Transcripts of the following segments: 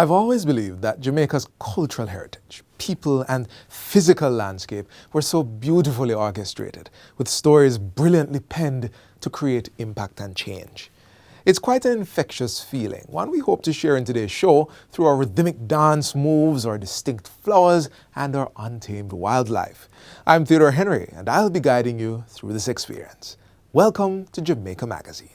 I've always believed that Jamaica's cultural heritage, people and physical landscape were so beautifully orchestrated, with stories brilliantly penned to create impact and change. It's quite an infectious feeling, one we hope to share in today's show through our rhythmic dance moves, our distinct flowers, and our untamed wildlife. I'm Theodore Henry, and I'll be guiding you through this experience. Welcome to Jamaica Magazine.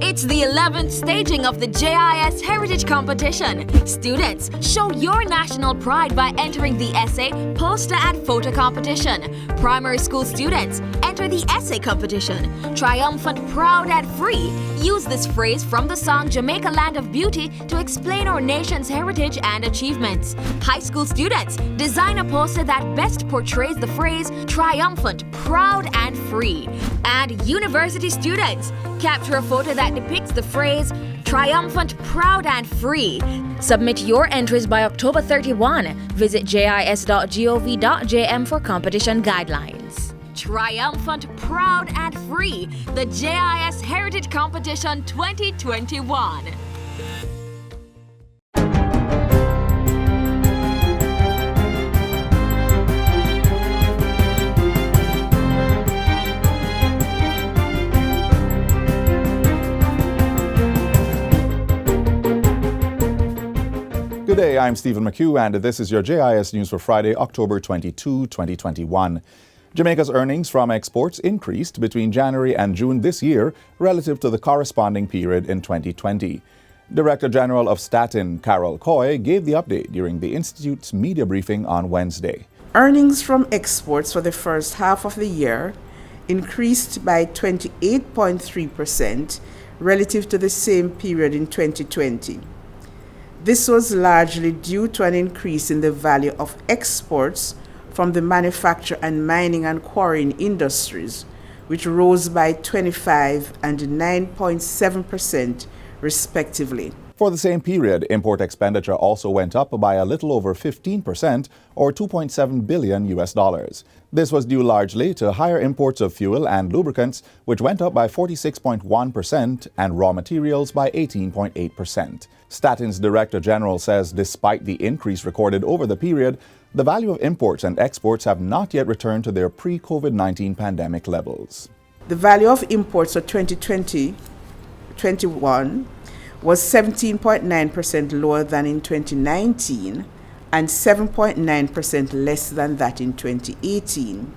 It's the 11th staging of the JIS Heritage Competition. Students, show your national pride by entering the essay, poster and photo competition. Primary school students, enter the essay competition. Triumphant, proud and free. Use this phrase from the song Jamaica Land of Beauty to explain our nation's heritage and achievements. High school students, design a poster that best portrays the phrase triumphant, proud and free. And university students, capture a photo that depicts the phrase triumphant, proud and free. Submit your entries by October 31. Visit jis.gov.jm for competition guidelines. Triumphant, proud and free. The JIS Heritage Competition 2021. Good day, I'm Stephen McHugh, and this is your JIS News for Friday, October 22, 2021. Jamaica's earnings from exports increased between January and June this year relative to the corresponding period in 2020. Director General of Statin, Carol Coy, gave the update during the Institute's media briefing on Wednesday. Earnings from exports for the first half of the year increased by 28.3% relative to the same period in 2020. This was largely due to an increase in the value of exports from the manufacture and mining and quarrying industries, which rose by 25 and 9.7% respectively. For the same period, import expenditure also went up by a little over 15%, or $2.7 billion. This was due largely to higher imports of fuel and lubricants, which went up by 46.1%, and raw materials by 18.8%. Statin's Director General says despite the increase recorded over the period, the value of imports and exports have not yet returned to their pre-COVID-19 pandemic levels. The value of imports for 2020-21 was 17.9% lower than in 2019 and 7.9% less than that in 2018.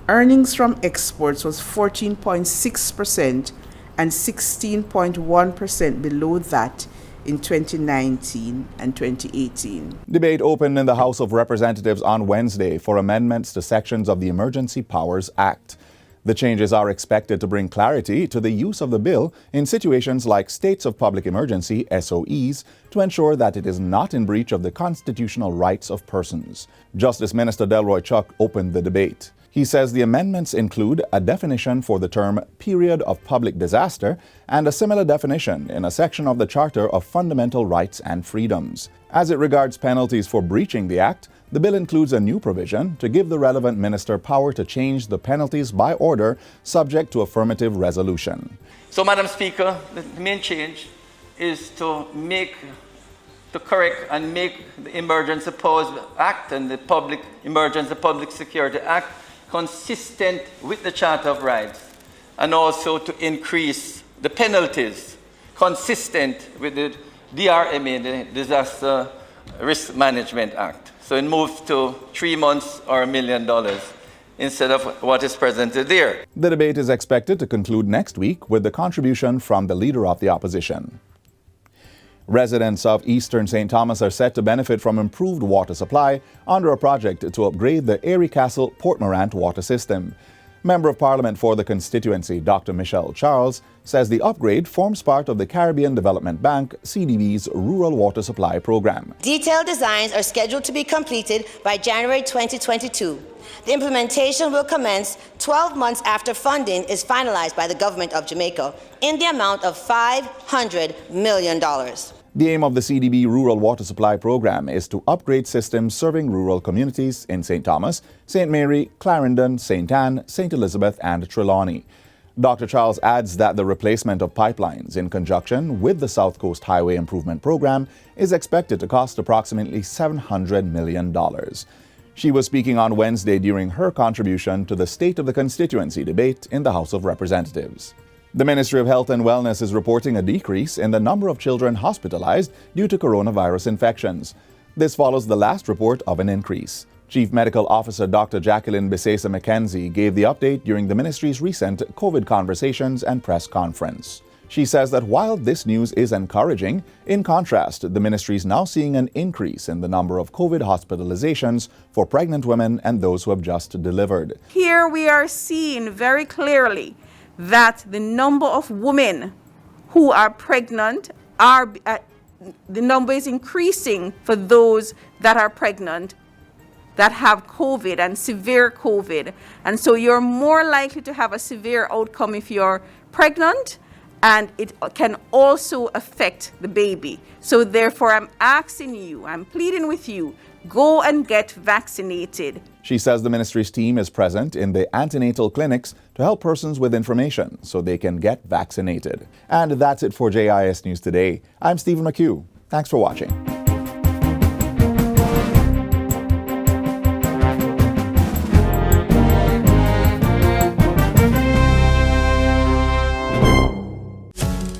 Earnings from exports was 14.6% and 16.1% below that in 2019 and 2018. Debate opened in the House of Representatives on Wednesday for amendments to sections of the Emergency Powers Act. The changes are expected to bring clarity to the use of the bill in situations like states of public emergency, SOEs, to ensure that it is not in breach of the constitutional rights of persons. Justice Minister Delroy Chuck opened the debate. He says the amendments include a definition for the term period of public disaster and a similar definition in a section of the Charter of Fundamental Rights and Freedoms. As it regards penalties for breaching the Act, the bill includes a new provision to give the relevant minister power to change the penalties by order subject to affirmative resolution. So, Madam Speaker, the main change is to correct and make the Emergency Powers Act and the Emergency Public Security Act consistent with the Charter of Rights, and also to increase the penalties consistent with the DRMA, the Disaster Risk Management Act. So it moves to 3 months or $1 million instead of what is presented there. The debate is expected to conclude next week with the contribution from the Leader of the Opposition. Residents of Eastern St. Thomas are set to benefit from improved water supply under a project to upgrade the Airy Castle Port Morant water system. Member of Parliament for the constituency, Dr. Michelle Charles, says the upgrade forms part of the Caribbean Development Bank, CDB's Rural Water Supply Program. Detailed designs are scheduled to be completed by January 2022. The implementation will commence 12 months after funding is finalized by the Government of Jamaica in the amount of $500 million. The aim of the CDB Rural Water Supply Program is to upgrade systems serving rural communities in St. Thomas, St. Mary, Clarendon, St. Anne, St. Elizabeth, and Trelawney. Dr. Charles adds that the replacement of pipelines in conjunction with the South Coast Highway Improvement Program is expected to cost approximately $700 million. She was speaking on Wednesday during her contribution to the State of the Constituency debate in the House of Representatives. The Ministry of Health and Wellness is reporting a decrease in the number of children hospitalized due to coronavirus infections. This follows the last report of an increase. Chief Medical Officer Dr. Jacqueline Bisesa McKenzie gave the update during the ministry's recent COVID conversations and press conference. She says that while this news is encouraging, in contrast, the ministry is now seeing an increase in the number of COVID hospitalizations for pregnant women and those who have just delivered. Here we are seeing very clearly that the number of women who are pregnant the number is increasing for those that are pregnant that have COVID and severe COVID. And so you're more likely to have a severe outcome if you're pregnant, and it can also affect the baby. So therefore, I'm asking you, I'm pleading with you, go and get vaccinated. She says the ministry's team is present in the antenatal clinics to help persons with information so they can get vaccinated. And that's it for JIS News Today. I'm Stephen McHugh. Thanks for watching.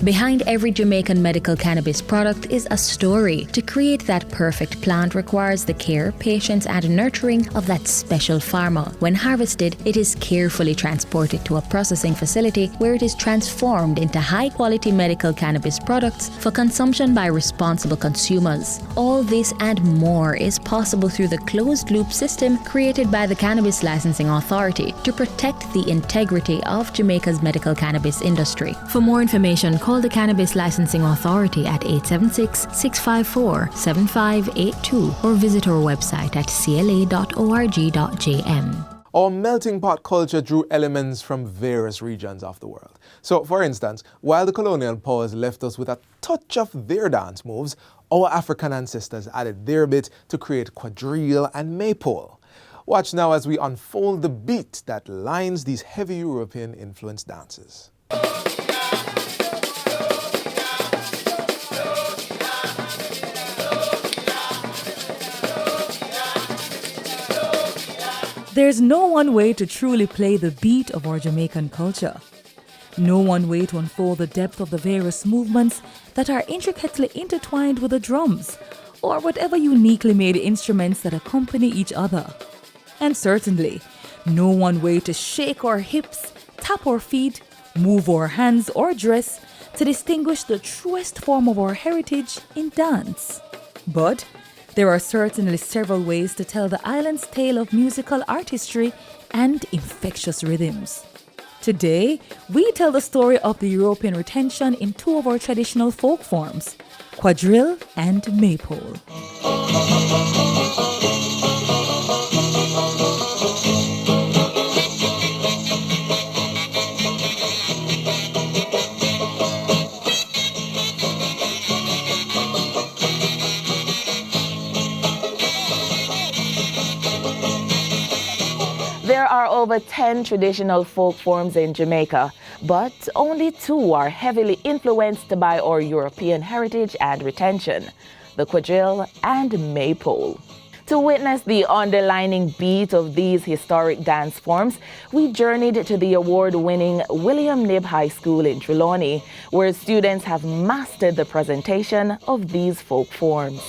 Behind every Jamaican medical cannabis product is a story. To create that perfect plant requires the care, patience, and nurturing of that special farmer. When harvested, it is carefully transported to a processing facility where it is transformed into high-quality medical cannabis products for consumption by responsible consumers. All this and more is possible through the closed-loop system created by the Cannabis Licensing Authority to protect the integrity of Jamaica's medical cannabis industry. For more information, call the Cannabis Licensing Authority at 876-654-7582 or visit our website at cla.org.jm. Our melting pot culture drew elements from various regions of the world. So, for instance, while the colonial powers left us with a touch of their dance moves, our African ancestors added their bit to create quadrille and maypole. Watch now as we unfold the beat that lines these heavy European-influenced dances. There's no one way to truly play the beat of our Jamaican culture. No one way to unfold the depth of the various movements that are intricately intertwined with the drums, or whatever uniquely made instruments that accompany each other. And certainly, no one way to shake our hips, tap our feet, move our hands or dress to distinguish the truest form of our heritage in dance. But there are certainly several ways to tell the island's tale of musical artistry and infectious rhythms. Today, we tell the story of the European retention in two of our traditional folk forms, quadrille and maypole. There are over 10 traditional folk forms in Jamaica, but only 2 are heavily influenced by our European heritage and retention, the quadrille and maypole. To witness the underlining beat of these historic dance forms, we journeyed to the award-winning William Knibb High School in Trelawney, where students have mastered the presentation of these folk forms.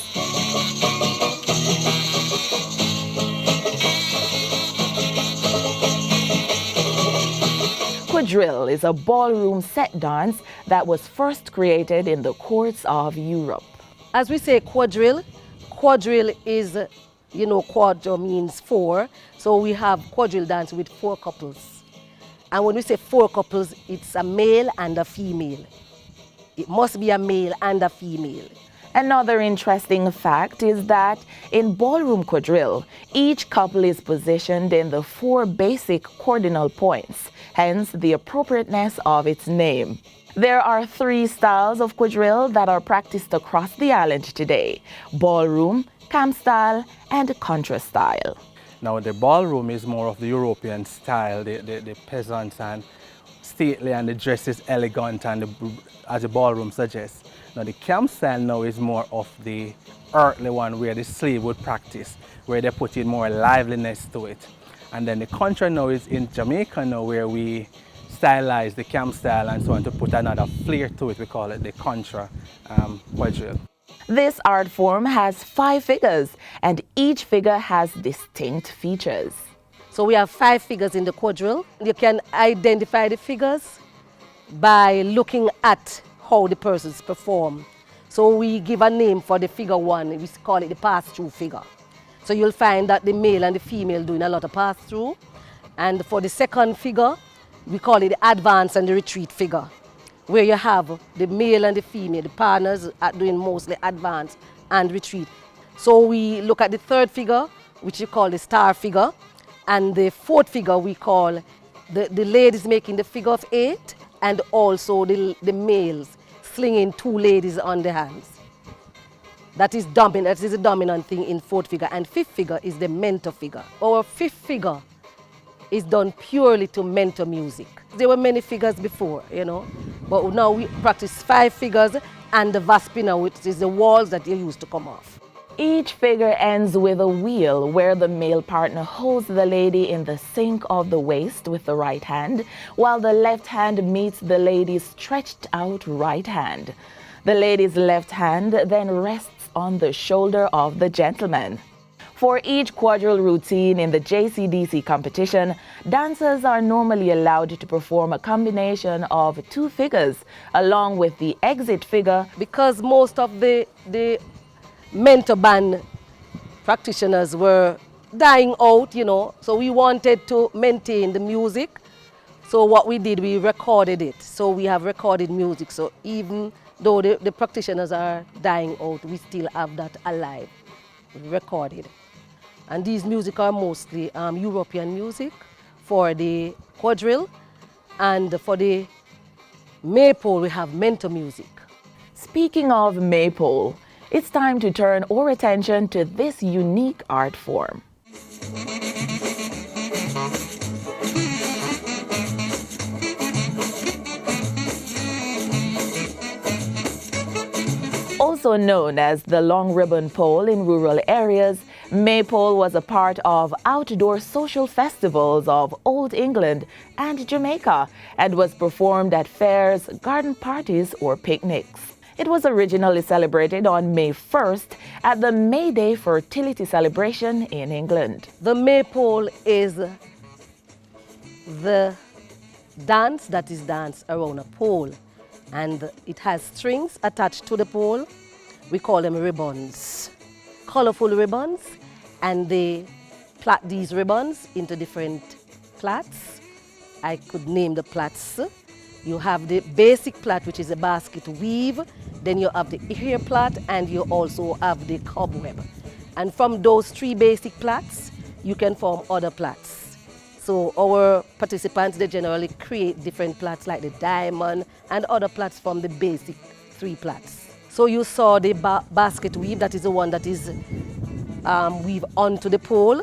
Quadrille is a ballroom set dance that was first created in the courts of Europe. As we say quadrille, quadrille is, quad means 4. So we have quadrille dance with 4 couples. And when we say 4 couples, it's a male and a female. It must be a male and a female. Another interesting fact is that in ballroom quadrille, each couple is positioned in the 4 basic cardinal points, hence the appropriateness of its name. There are 3 styles of quadrille that are practiced across the island today: ballroom, camp style, and contra style. Now the ballroom is more of the European style, the peasants and stately and the dress is elegant and as the ballroom suggests. Now the camp style now is more of the earthly one where the slave would practice, where they put in more liveliness to it. And then the contra now is in Jamaica now where we stylize the camp style and so on to put another flair to it. We call it the contra quadrille. This art form has 5 figures, and each figure has distinct features. So we have 5 figures in the quadrille. You can identify the figures by looking at how the persons perform. So we give a name for the figure 1, we call it the pass-through figure. So you'll find that the male and the female doing a lot of pass-through. And for the second figure, we call it the advance and the retreat figure, where you have the male and the female, the partners are doing mostly advance and retreat. So we look at the third figure, which you call the star figure, and the fourth figure we call the ladies making the figure of 8, and also the males slinging 2 ladies on the hands. That is dominant, that is a dominant thing in fourth figure. And fifth figure is the mentor figure. Our fifth figure is done purely to mentor music. There were many figures before, you know, but now we practice 5 figures and the vaspina, which is the walls that you use to come off. Each figure ends with a wheel where the male partner holds the lady in the sink of the waist with the right hand, while the left hand meets the lady's stretched out right hand. The lady's left hand then rests on the shoulder of the gentleman. For each quadrille routine in the JCDC competition, dancers are normally allowed to perform a combination of 2 figures along with the exit figure. Because most of the mentor band practitioners were dying out, you know, so we wanted to maintain the music. So what we did, we recorded it. So we have recorded music. So even though the practitioners are dying out, we still have that alive, recorded. And these music are mostly European music for the quadrille, and for the maypole we have mentor music. Speaking of maypole, it's time to turn our attention to this unique art form. Also known as the long ribbon pole in rural areas, maypole was a part of outdoor social festivals of Old England and Jamaica and was performed at fairs, garden parties, or picnics. It was originally celebrated on May 1st at the May Day fertility celebration in England. The maypole is the dance that is danced around a pole, and it has strings attached to the pole. We call them ribbons, colorful ribbons, and they plait these ribbons into different plaits. I could name the plaits. You have the basic plait, which is a basket weave, then you have the hair plait, and you also have the cobweb. And from those 3 basic plaits, you can form other plaits. So our participants, they generally create different plaits like the diamond and other plaits from the basic 3 plaits. So you saw the basket weave, that is the one that is weave onto the pole.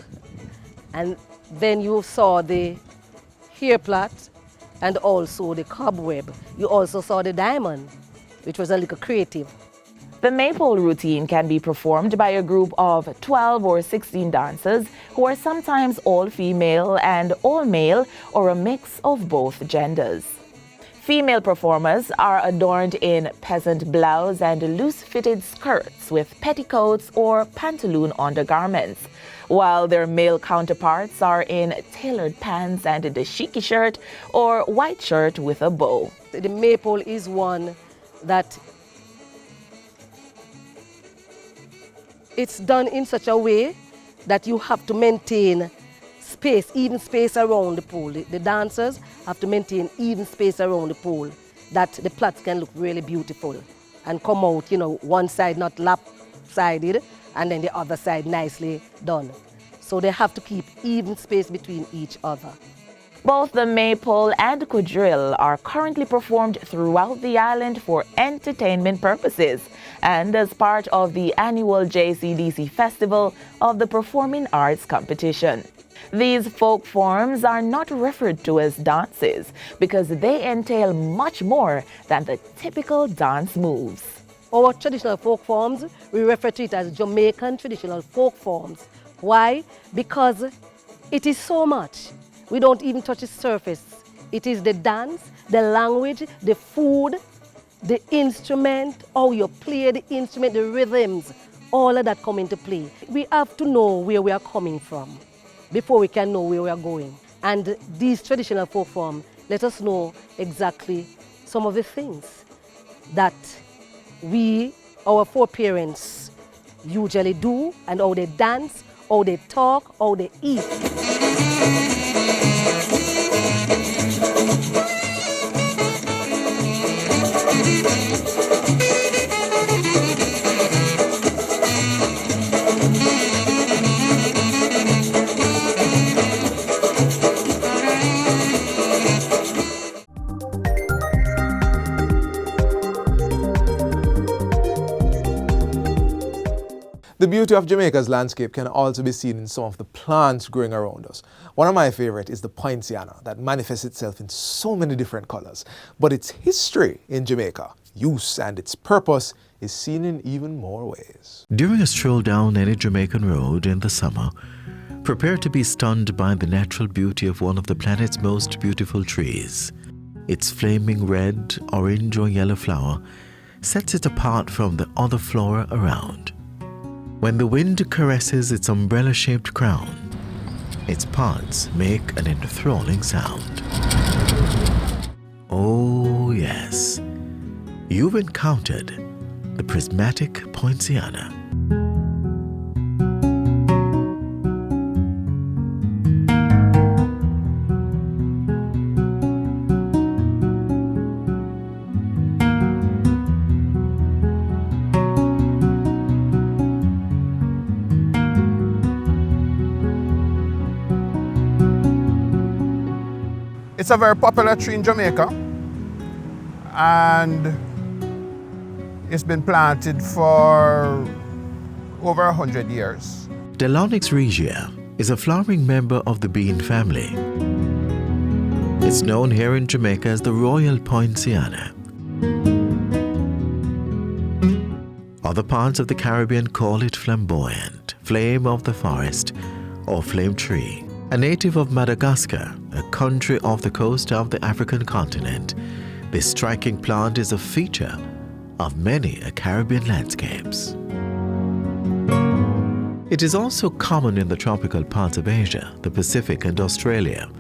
And then you saw the hair plait and also the cobweb. You also saw the diamond, which was a little creative. The maypole routine can be performed by a group of 12 or 16 dancers who are sometimes all female and all male, or a mix of both genders. Female performers are adorned in peasant blouse and loose-fitted skirts with petticoats or pantaloon undergarments, while their male counterparts are in tailored pants and a dashiki shirt or white shirt with a bow. The maypole is one that it's done in such a way that you have to maintain space, even space around the pole. The dancers have to maintain even space around the pole, that the plaits can look really beautiful and come out, you know, one side not lap-sided and then the other side nicely done. So they have to keep even space between each other. Both the maypole and quadrille are currently performed throughout the island for entertainment purposes and as part of the annual JCDC Festival of the Performing Arts Competition. These folk forms are not referred to as dances because they entail much more than the typical dance moves. Our traditional folk forms, we refer to it as Jamaican traditional folk forms. Why? Because it is so much. We don't even touch the surface. It is the dance, the language, the food, the instrument, how you play the instrument, the rhythms, all of that come into play. We have to know where we are coming from before we can know where we are going. And these traditional folk forms let us know exactly some of the things that we, our foreparents, usually do, and how they dance, how they talk, how they eat. The beauty of Jamaica's landscape can also be seen in some of the plants growing around us. One of my favorite is the Poinciana that manifests itself in so many different colors. But its history in Jamaica, use and its purpose is seen in even more ways. During a stroll down any Jamaican road in the summer, prepare to be stunned by the natural beauty of one of the planet's most beautiful trees. Its flaming red, orange or yellow flower sets it apart from the other flora around. When the wind caresses its umbrella-shaped crown, its pods make an enthralling sound. Oh yes, you've encountered the prismatic Poinciana. It's a very popular tree in Jamaica, and it's been planted for over 100 years. Delonix regia is a flowering member of the bean family. It's known here in Jamaica as the Royal Poinciana. Other parts of the Caribbean call it flamboyant, flame of the forest, or flame tree. A native of Madagascar, a country off the coast of the African continent, this striking plant is a feature of many Caribbean landscapes. It is also common in the tropical parts of Asia, the Pacific and Australia,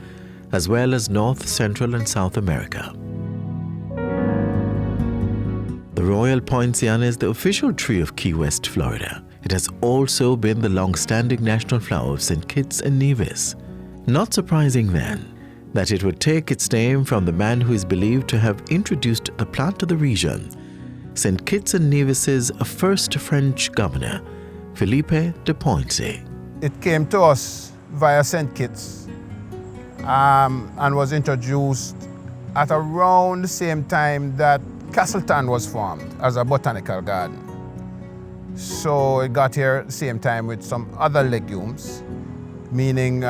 as well as North, Central and South America. The Royal Poinciana is the official tree of Key West, Florida. It has also been the long-standing national flower of St. Kitts and Nevis. Not surprising then that it would take its name from the man who is believed to have introduced the plant to the region, St. Kitts and Nevis's first French governor, Philippe de Poincy. It came to us via St. Kitts and was introduced at around the same time that Castleton was formed as a botanical garden. So it got here at the same time with some other legumes, meaning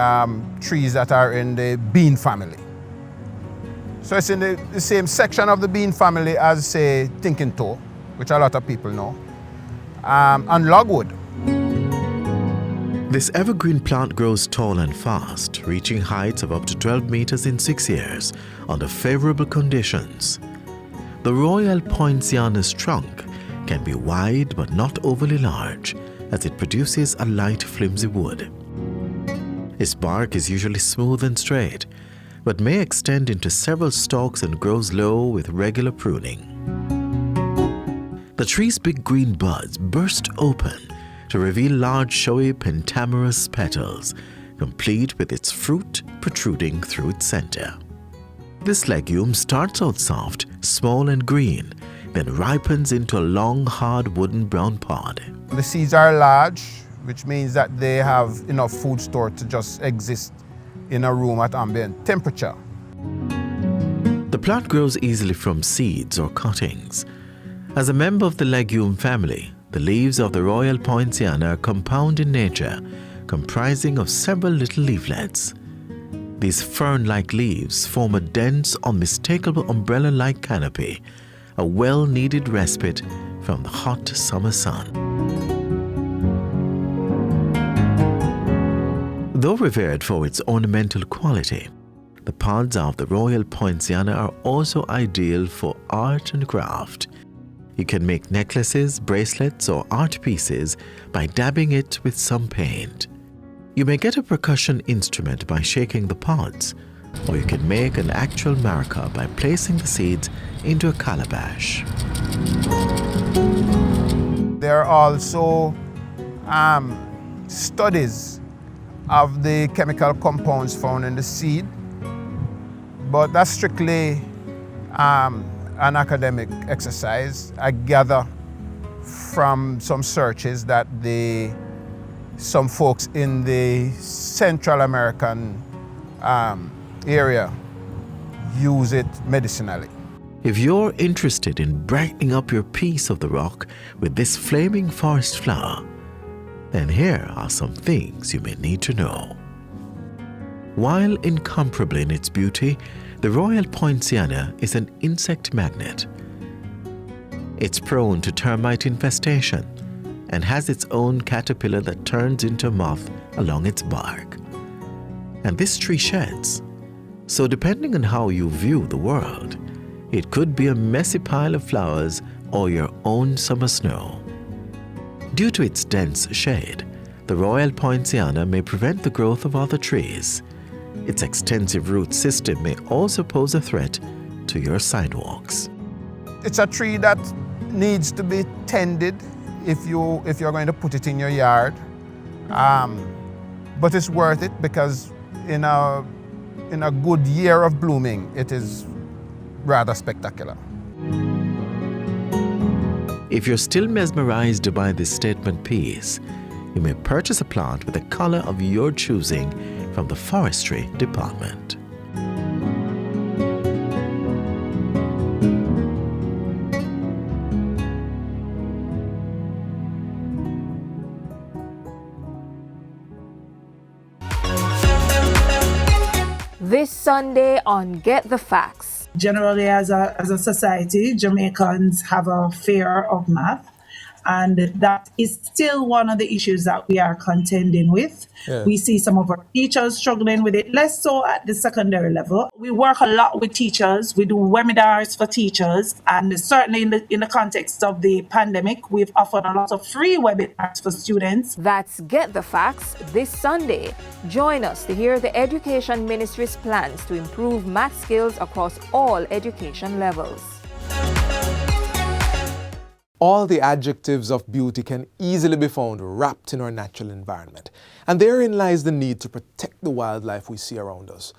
trees that are in the bean family. So it's in the same section of the bean family as, say, thinking toe, which a lot of people know, and logwood. This evergreen plant grows tall and fast, reaching heights of up to 12 meters in 6 years under favorable conditions. The Royal Poinciana's trunk can be wide but not overly large, as it produces a light flimsy wood. Its bark is usually smooth and straight, but may extend into several stalks and grows low with regular pruning. The tree's big green buds burst open to reveal large showy pentamerous petals, complete with its fruit protruding through its center. This legume starts out soft, small and green, then ripens into a long, hard wooden brown pod. The seeds are large, which means that they have enough food stored to just exist in a room at ambient temperature. The plant grows easily from seeds or cuttings. As a member of the legume family, the leaves of the Royal Poinciana are compound in nature, comprising of several little leaflets. These fern-like leaves form a dense, unmistakable umbrella-like canopy, a well-needed respite from the hot summer sun. Though revered for its ornamental quality, the pods of the Royal Poinciana are also ideal for art and craft. You can make necklaces, bracelets, or art pieces by dabbing it with some paint. You may get a percussion instrument by shaking the pods, or you can make an actual maraca by placing the seeds into a calabash. There are also studies of the chemical compounds found in the seed, but that's strictly an academic exercise. I gather from some searches that some folks in the Central American area use it medicinally. If you're interested in brightening up your piece of the rock with this flaming forest flower, then here are some things you may need to know. While incomparable in its beauty, the Royal Poinciana is an insect magnet. It's prone to termite infestation and has its own caterpillar that turns into a moth along its bark. And this tree sheds. So depending on how you view the world, it could be a messy pile of flowers or your own summer snow. Due to its dense shade, the Royal Poinciana may prevent the growth of other trees. Its extensive root system may also pose a threat to your sidewalks. It's a tree that needs to be tended if you're going to put it in your yard. But it's worth it because in a good year of blooming, it is rather spectacular. If you're still mesmerized by this statement piece, you may purchase a plant with a color of your choosing from the forestry department. This Sunday on Get the Facts. Generally, as a society, Jamaicans have a fear of math, and that is still one of the issues that we are contending with. Yeah. We see some of our teachers struggling with it, less so at the secondary level. We work a lot with teachers. We do webinars for teachers, and certainly in the context of the pandemic, we've offered a lot of free webinars for students. That's Get the Facts this Sunday. Join us to hear the Education Ministry's plans to improve math skills across all education levels. All the adjectives of beauty can easily be found wrapped in our natural environment. And therein lies the need to protect the wildlife we see around us.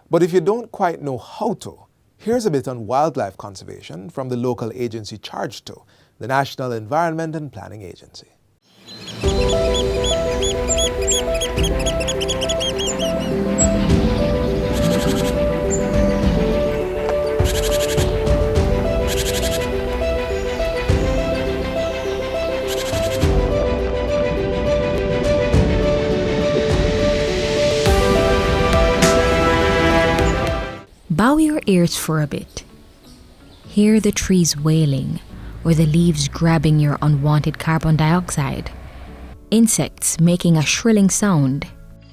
But if you don't quite know how to, here's a bit on wildlife conservation from the local agency charged to, the National Environment and Planning Agency. Bow your ears for a bit. Hear the trees wailing or the leaves grabbing your unwanted carbon dioxide, insects making a shrilling sound,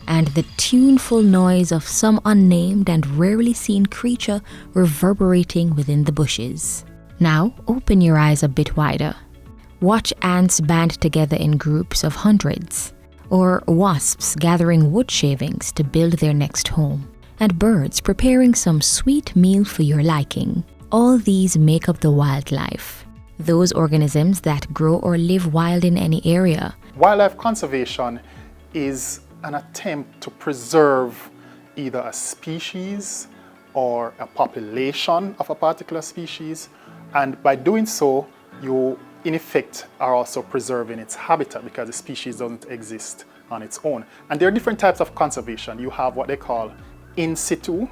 and the tuneful noise of some unnamed and rarely seen creature reverberating within the bushes. Now open your eyes a bit wider. Watch ants band together in groups of hundreds, or wasps gathering wood shavings to build their next home, and birds preparing some sweet meal for your liking. All these make up the wildlife, those organisms that grow or live wild in any area. Wildlife conservation is an attempt to preserve either a species or a population of a particular species, and by doing so, you in effect are also preserving its habitat because the species doesn't exist on its own. And there are different types of conservation. You have what they call in situ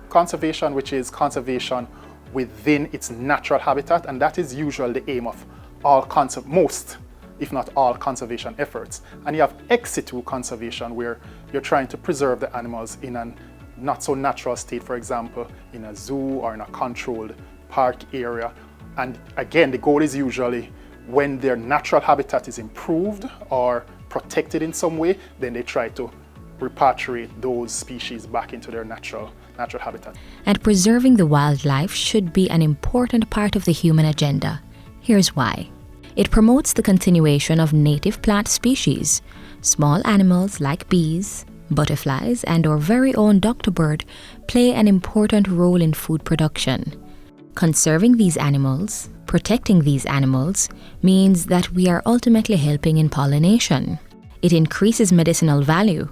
conservation, which is conservation within its natural habitat, and that is usually the aim of all most, if not all, conservation efforts. And you have ex situ conservation, where you're trying to preserve the animals in a not so natural state, for example, in a zoo or in a controlled park area. And again, the goal is usually when their natural habitat is improved or protected in some way, then they try to repatriate those species back into their natural habitat. And preserving the wildlife should be an important part of the human agenda. Here's why. It promotes the continuation of native plant species. Small animals like bees, butterflies, and our very own doctor bird play an important role in food production. Conserving these animals, protecting these animals, means that we are ultimately helping in pollination. It increases medicinal value.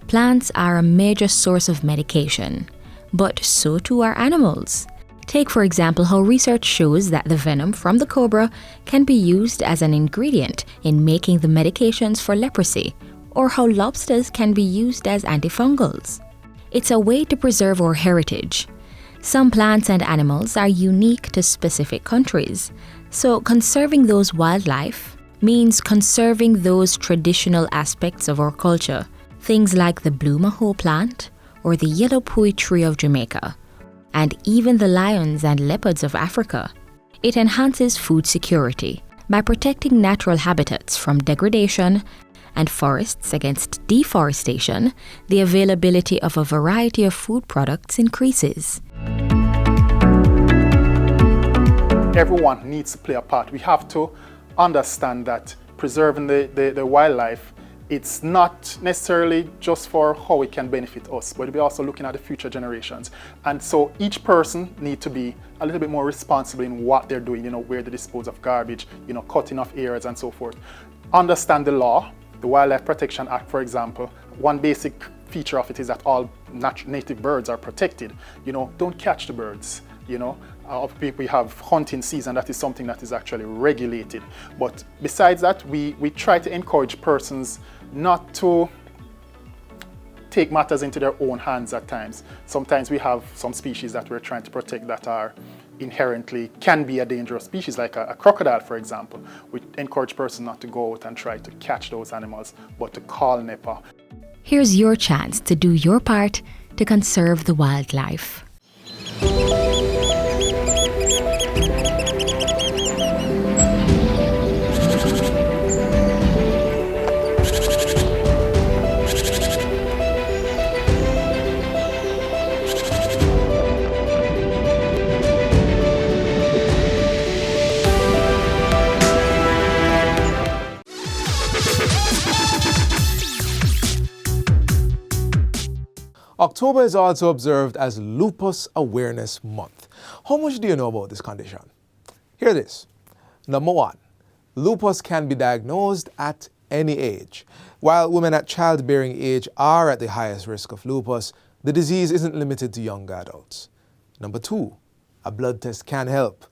Plants are a major source of medication, but so too are animals. Take, for example, how research shows that the venom from the cobra can be used as an ingredient in making the medications for leprosy, or how lobsters can be used as antifungals. It's a way to preserve our heritage. Some plants and animals are unique to specific countries, so conserving those wildlife means conserving those traditional aspects of our culture, things like the blue maho plant or the yellow pui tree of Jamaica, and even the lions and leopards of Africa. It enhances food security by protecting natural habitats from degradation and forests against deforestation. The availability of a variety of food products increases. Everyone needs to play a part. We have to understand that preserving the wildlife, it's not necessarily just for how it can benefit us, but we're also looking at the future generations. And so each person needs to be a little bit more responsible in what they're doing, where they dispose of garbage, cutting off areas and so forth. Understand the law. The Wildlife Protection Act, for example, one basic feature of it is that all native birds are protected. Don't catch the birds. We have hunting season, that is something that is actually regulated. But besides that, we try to encourage persons not to take matters into their own hands at times. Sometimes we have some species that we're trying to protect that are inherently can be a dangerous species, like a crocodile, for example. We encourage persons not to go out and try to catch those animals, but to call NEPA. Here's your chance to do your part to conserve the wildlife. October is also observed as Lupus Awareness Month. How much do you know about this condition? Here it is. Number 1, lupus can be diagnosed at any age. While women at childbearing age are at the highest risk of lupus, the disease isn't limited to younger adults. Number 2, a blood test can help.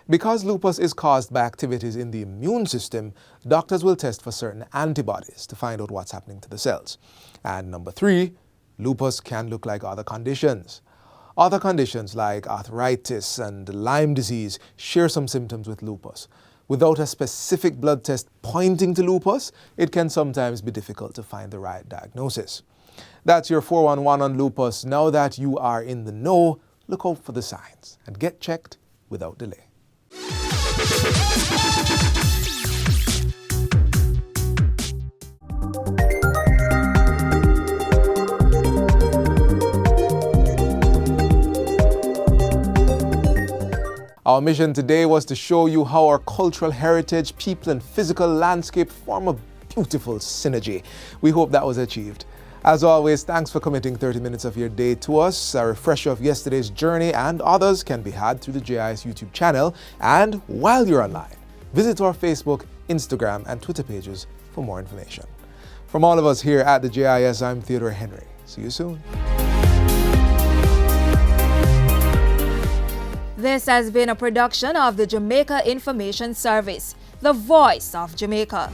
Because lupus is caused by activities in the immune system, doctors will test for certain antibodies to find out what's happening to the cells. And number 3, lupus can look like other conditions. Other conditions like arthritis and Lyme disease share some symptoms with lupus. Without a specific blood test pointing to lupus, it can sometimes be difficult to find the right diagnosis. That's your 411 on lupus. Now that you are in the know, look out for the signs and get checked without delay. Our mission today was to show you how our cultural heritage, people, and physical landscape form a beautiful synergy. We hope that was achieved. As always, thanks for committing 30 minutes of your day to us. A refresher of yesterday's journey and others can be had through the JIS YouTube channel. And while you're online, visit our Facebook, Instagram, and Twitter pages for more information. From all of us here at the JIS, I'm Theodore Henry. See you soon. This has been a production of the Jamaica Information Service, the voice of Jamaica.